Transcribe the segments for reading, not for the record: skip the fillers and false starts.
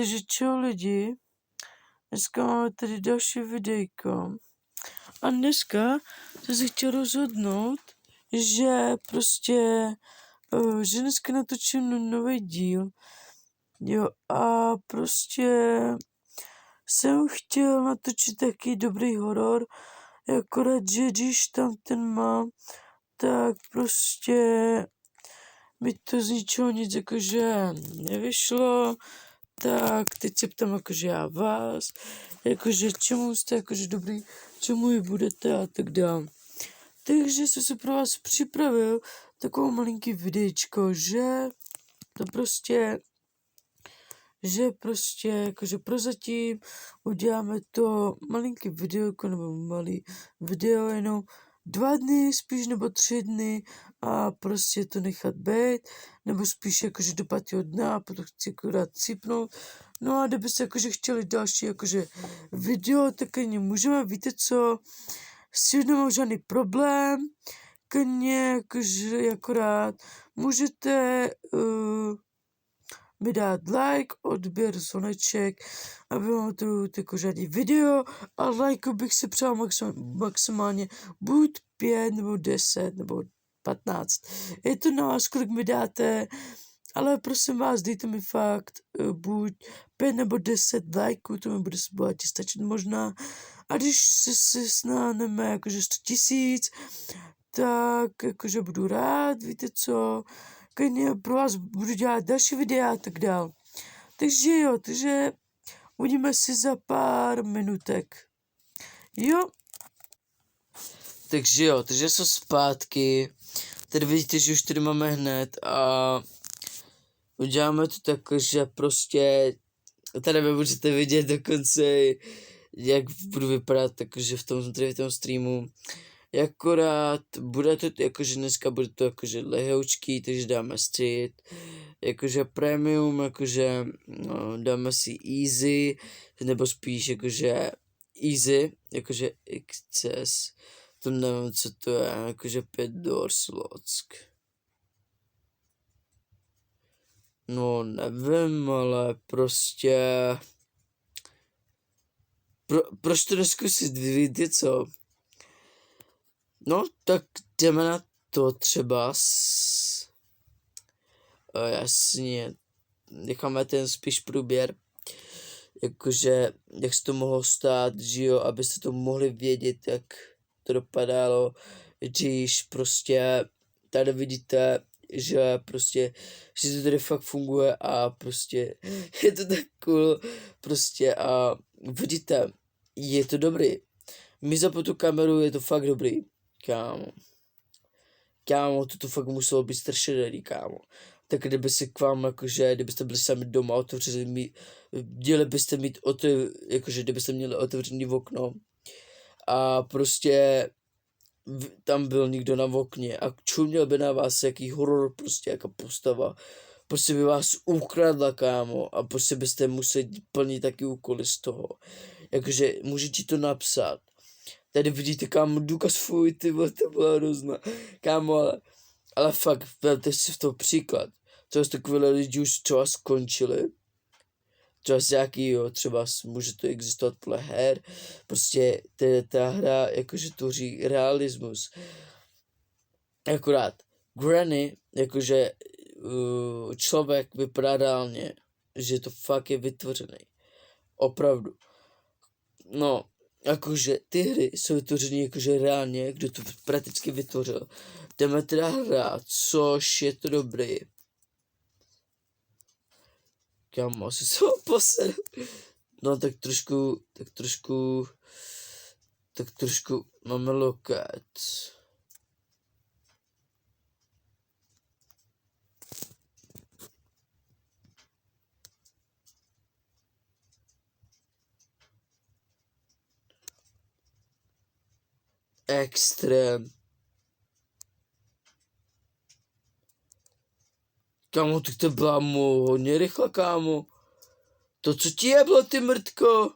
Takže čau lidi, dneska máme tady další videjko a dneska jsem si chtěl rozhodnout, že že dneska natočím nový díl, jo, a jsem chtěl natočit taky dobrý horor, akorát, že když tam ten mám, tak mi to z ničeho nic jakože nevyšlo. Tak, teď se ptám jakože já vás, jakože čemu jste jakože dobrý, čemu ji budete a tak dále. Takže jsem se pro vás připravil takovou malinký videjčko, že jakože prozatím uděláme to malinký videoko nebo malý video jenom 2 dny spíš nebo 3 dny a to nechat být, nebo spíš jakože do 5. dna a potom chci akorát cipnout. No a kdybyste jakože chtěli další jakože video, tak ani můžeme, víte co, s tím nemám žádný problém, klidně jakože akorát můžete mi dát like, odběr, zvoneček, aby vám to jako žádný video a like bych si přál maximálně buď 5 nebo 10 nebo 15. Je to na vás, kolik mi dáte, ale prosím vás, dejte mi fakt buď 5 nebo 10 lajků, to mi bude bohatě stačit možná. A když se snáneme jakože 100 000, tak jakože budu rád, víte co, klidně pro vás budu dělat další videa a tak dál. Takže uvidíme si za pár minutek. Jo. Takže jsou zpátky. Tady vidíte, že už tady máme hned a uděláme to tak, že tady vy můžete vidět dokonce, jak budu vypadat, takže v tom streamu. Akorát bude to jakože dneska bude to jakože lehoučký, takže dáme střed, jakože premium, jakože no, dáme si easy, nebo spíš jakože easy, jakože XS, to nevím co to je, jakože 5 door slock. No nevím, ale proč to neskusit, víte co? No, tak jdeme na to třeba jasně, necháme ten spíš průběr, jakože, jak se to mohlo stát, že jo, abyste to mohli vědět, jak to dopadalo, když tady vidíte, že to tady fakt funguje a je to tak cool, a vidíte, je to dobrý. Mi za tu kameru je to fakt dobrý. Kámo, to fakt muselo být strašně dobrý, kámo. Tak kdyby se k vám, jakože, kdybyste byli sami doma otevřeli, měli byste mít jakože kdybyste měli otevřený okno a tam byl někdo na okně a čuměl by na vás jaký horor, jaká postava. By vás ukradla, kámo, a byste museli plnit taky úkoly z toho. Jakože můžete to napsat. Tady vidíte, kámo, důkaz fuj, ty vole, to byla hrozná. Kámo, ale fakt, vemte si v toho příklad. Třeba takové lidi už třeba skončili. Třeba z jakýho, třeba může to existovat podle her. Ta hra jakože tvoří realismus. Akorát, Granny, jakože člověk vypadá reálně, že to fakt je vytvořený. Opravdu. No, jakože ty hry jsou vytvořeny jakože reálně, kdo to prakticky vytvořil. Jdeme teda hrát, což je to dobrý. Kámo, asi se ho poseru. No tak trošku máme loket. Extrém. Kámo, tak to byla hodně rychle, kámo. To, co ti je bylo, ty mrtko?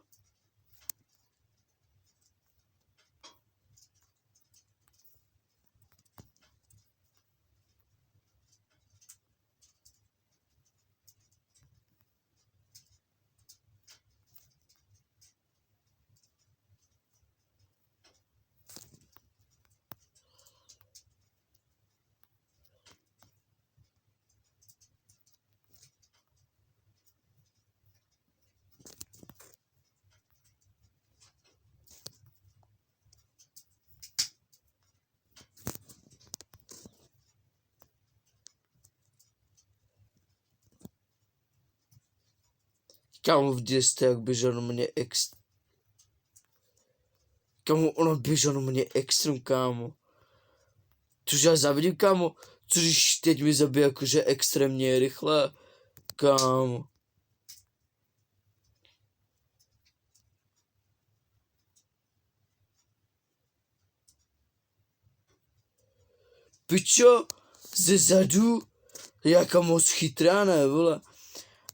Kámo, viděli jste, jak běžel na mě Kámo, ona běžela na mě extrém, kámo. Což já zavidím, kámo. Což když teď mi zabije jakože extrémně rychle. Kámo. Pičo, ze zadu, jaká moc chytrá, ne, vole.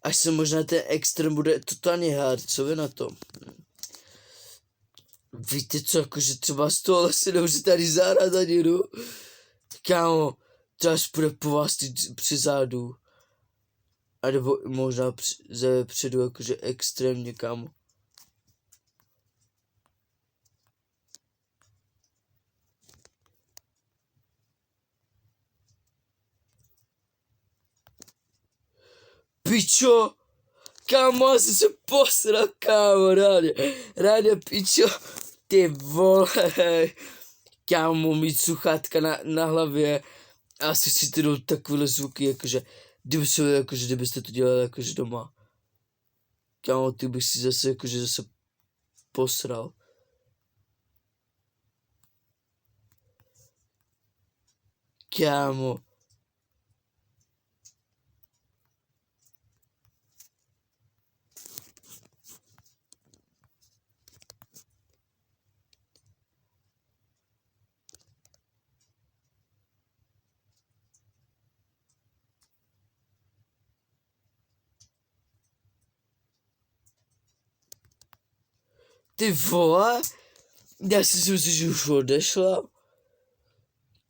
Až se možná ten extrém bude totálně hard, co vy na to? Víte co, jakože třeba z tohohle si dobře tady zahrát ani jdu. Kámo, to až bude po vás při zádu. A nebo možná ze předu, jakože extrémně, kámo. Pičo, kámo, asi se posral, kámo, ráně, pičo, ty vole, kámo, mít sluchátka na hlavě, asi si ty jdou takovýhle zvuky, jakože, kdybyste to dělali jakože doma, kámo, ty bych si zase posral. Kámo. Ty vole, já si myslím, že už odešla.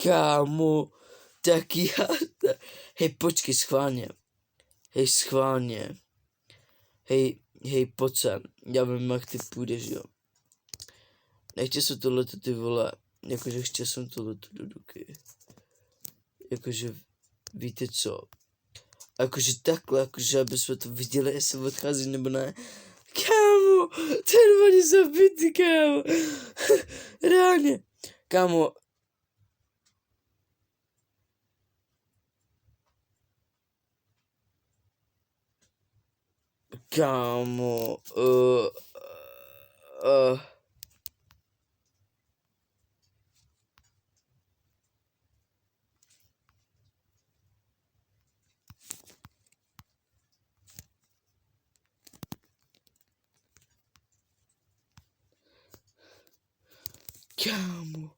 Kámo, taky já. Hej, počkej, schválně. Hej, pojď sem. Já vím, jak ty půjdeš, jo. Nechtěl jsem tohleto, ty vole. Jakože chtěl jsem tohleto do ruky. Jakože, víte co. Jakože takhle, jakože aby jsme to viděli, jestli odchází nebo ne. Kámo, ten bude zabitý, kámo. Reálně. Kámo. Kámo. Kámo.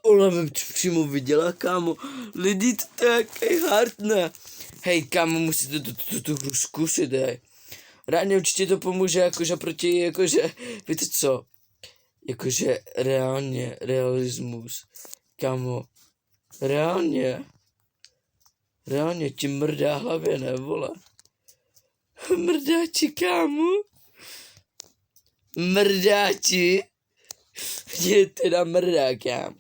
Ona mi přímo viděla, kámo. Lidi, to je jaký hard, ne? Hej, kámo, musíte tu hru zkusit, hej. Reálně určitě to pomůže, jakože proti, jakože, víte co? Jakože reálně, realismus. Kámo, reálně ti mrdá hlavě, ne, vole? Mrdáči, kámo? Mrdáči? Mě teda mrdá, kámo.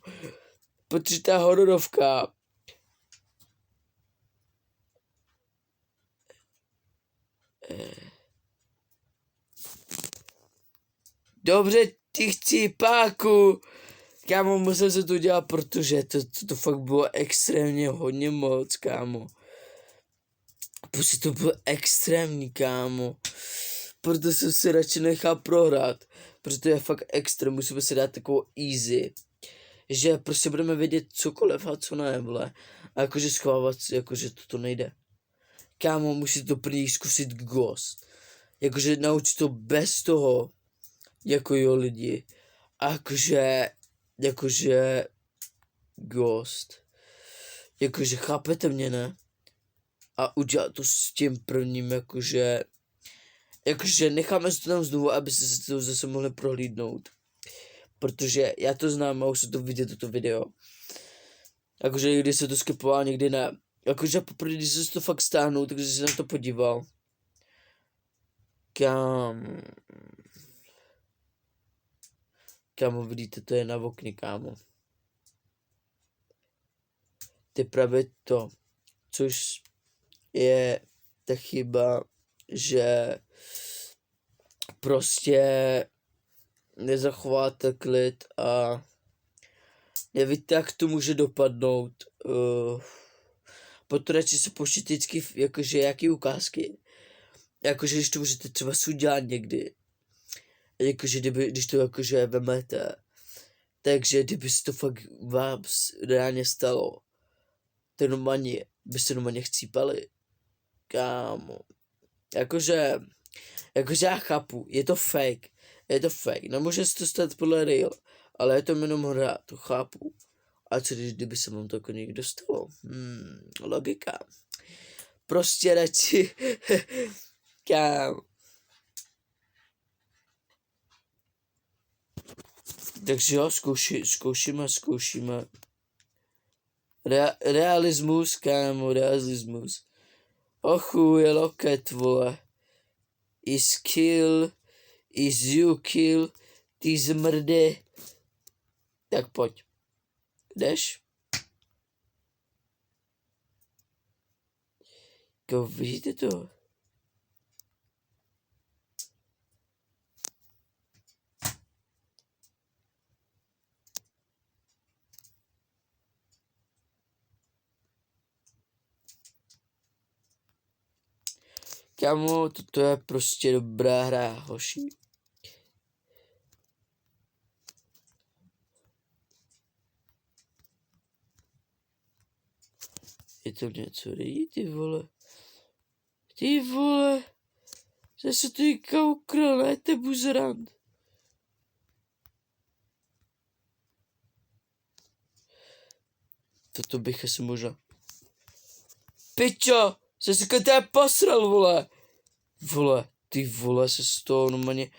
Protože ta hororovka. Dobře, ty chci páku. Kámo, musel se to dělat, protože to fakt bylo extrémně hodně moc, kámo. Prostě to bylo extrémní, kámo. Proto jsem si radši nechal prohrát. Protože to je fakt extrém, musíme si dát takovou easy. Že prostě budeme vědět cokoliv a co ne, vole. A jakože schovávat, jakože to nejde. Kámo, musí to první zkusit Ghost. Jakože naučit to bez toho. Jako jo lidi. A jakože Ghost. Jakože chápete mě, ne? A udělat to s tím prvním, jakože necháme se to tam znovu, aby se to zase mohli prohlídnout. Protože já to znám a už se to vidět, toto video. Jakože někdy se to skipoval, někdy ne. Jakože poprvé, když jsem si to fakt stáhnul, takže jsem na to podíval. Kámo, vidíte, to je na okně, kámo. To je právě to, což je ta chyba, že prostě nezachováte klid a nevíte, jak to může dopadnout. Potom radši se pouštět vždycky jakože jaký ukázky. Jakože když to můžete třeba udělat někdy. Jakože když to jakože vemete. Takže kdyby se to fakt vám reálně stalo. To normálně, byste normálně chcípali. Kámo. Jakože já chápu, je to fake. Nemůže se to stát podle real. Ale je to jenom hra, to chápu. A co kdyby se vám to jako někdo stalo? Logika. Prostě radši. Kámo. Takže jo, zkoušíme. Realismus, kámo, realismus. Ochu, je loket, vole. Is kill, is you kill, ty zmrde. Tak pojď. Jdeš? Vidíte to? Kámo, toto je prostě dobrá hra, hoši. Je to něco lidí, ty vole. Ty vole. Zase to je ukral, ne, to je buzerant. Toto bych asi možná. Pičo! Zase to je posral, vole. Vole, ty vole, se z toho normálně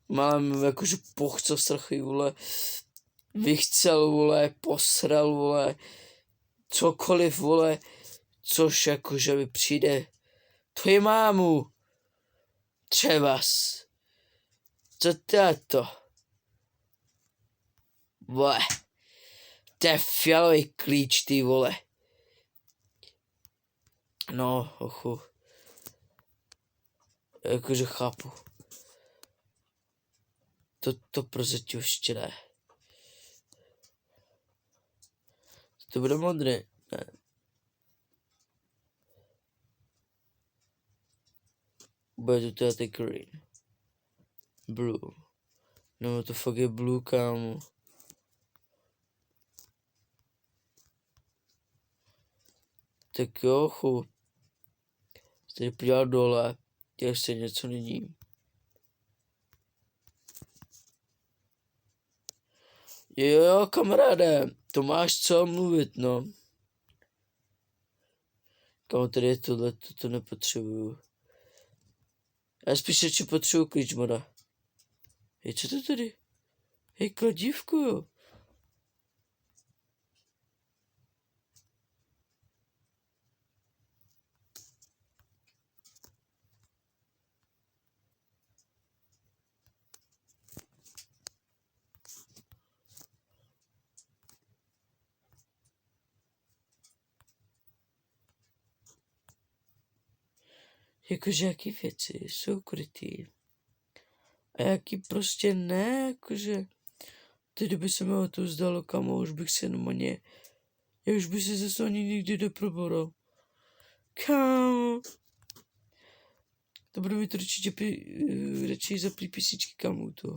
mám jakože pochcel strachy, vole. Vychcel, vole, posral, vole. Cokoliv, vole. Což jakože mi přijde. Tvoji mámu. Třebas. Co to je to? Vole. To je fialový klíč, ty vole. No, ochu. Jakože chápu. To prozatím ještě ne. To bude modrý. Ne. Bude to tady green. Blue. No to fakt je blue, kámo. Tak jo, chu. Tady podívat dole, jestli něco není. Jo, kamaráde, to máš co mluvit, no. Kámo, tady je tohle, to nepotřebuju. Já spíš radši potřebuju klíč, moda. Hej, co to tady? Hej, kladívku, jo. Jakože jaký věci jsou krytý. A jaký prostě ne, jakože. Teď kdyby se mi to zdalo, kamo, už bych se normálně. Já už bych se zase ani nikdy neproboral. Kamo. To budu mít určitě radši zaplý písničky, kamo, to.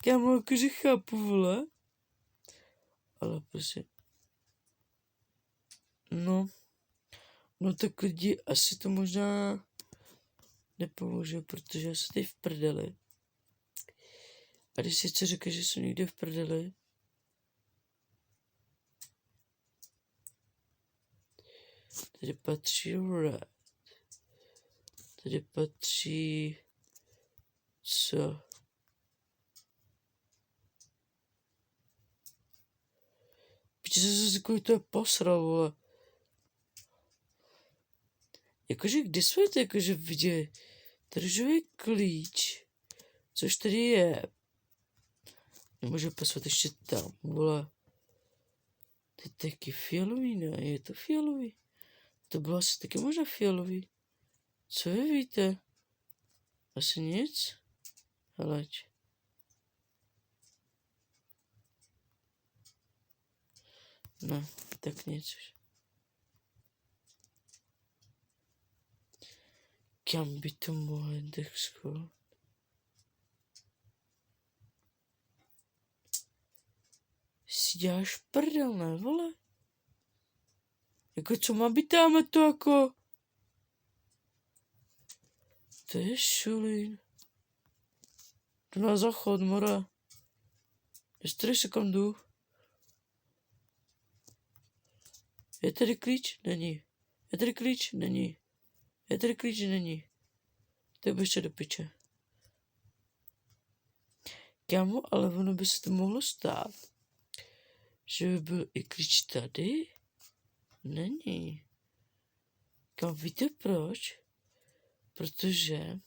Kamo, jakože chápu, vole. Ale prostě. No tak lidi, asi to možná nepomůže, protože já jsem tady v prdeli. A když si co říká, že jsem někde v prdeli, tady patří red. Tady patří co? Píče se zase kolik to je posral, vole. Jakože kdy jsme to jakože viděli? Držový klíč. Což tady je? Nemůžu pasovat ještě tam, vole. To je taky fialový, ne? Je to fialový? To bylo asi taky možná fialový. Co vy víte? Asi nic? Heleď. Ne, tak nic. Kam by to mohl tak schovat? Si děláš prdel, ne, vole? Jako co má být tamhle to jako? To je šulín. Jdu na záchod, more. Ještě sekundu. Je tady klíč? Není. Je tady klíč? Není. Je tady klíč? Není. Tak by ještě do piče. Kámo, ale ono by se to mohlo stát. Že by byl i klíč tady? Není. Kam víte proč? Protože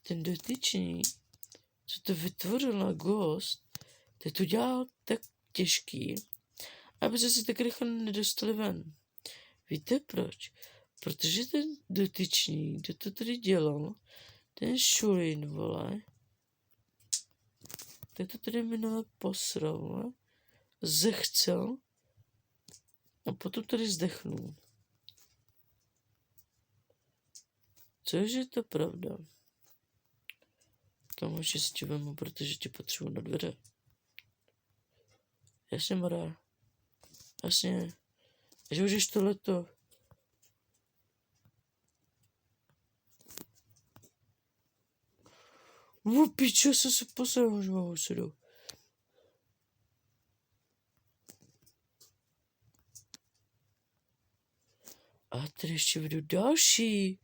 ten dotyčný, co to vytvořil na Ghost, teď to dělal tak těžký, aby se tak rychle nedostali ven. Víte proč? Protože ten dotyčný, kdo to tady dělal, ten šulín, vole, tak to tady minule posral, vole, zechcel a potom tady zdechnul. Což je to pravda. Kamu ještě si tě vemu, protože tě potřebuji na dveře. Jasně, Mara. Jasně. Že už ješ tohleto. Pičo, se posel, už mám sedu. A tady ještě vedu další.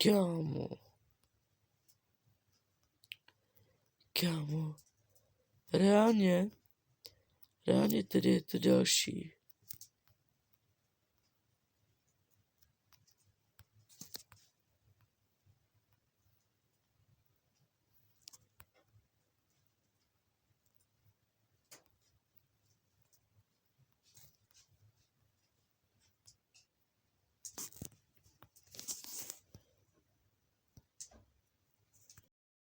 Kámo. Reálně tady je to další.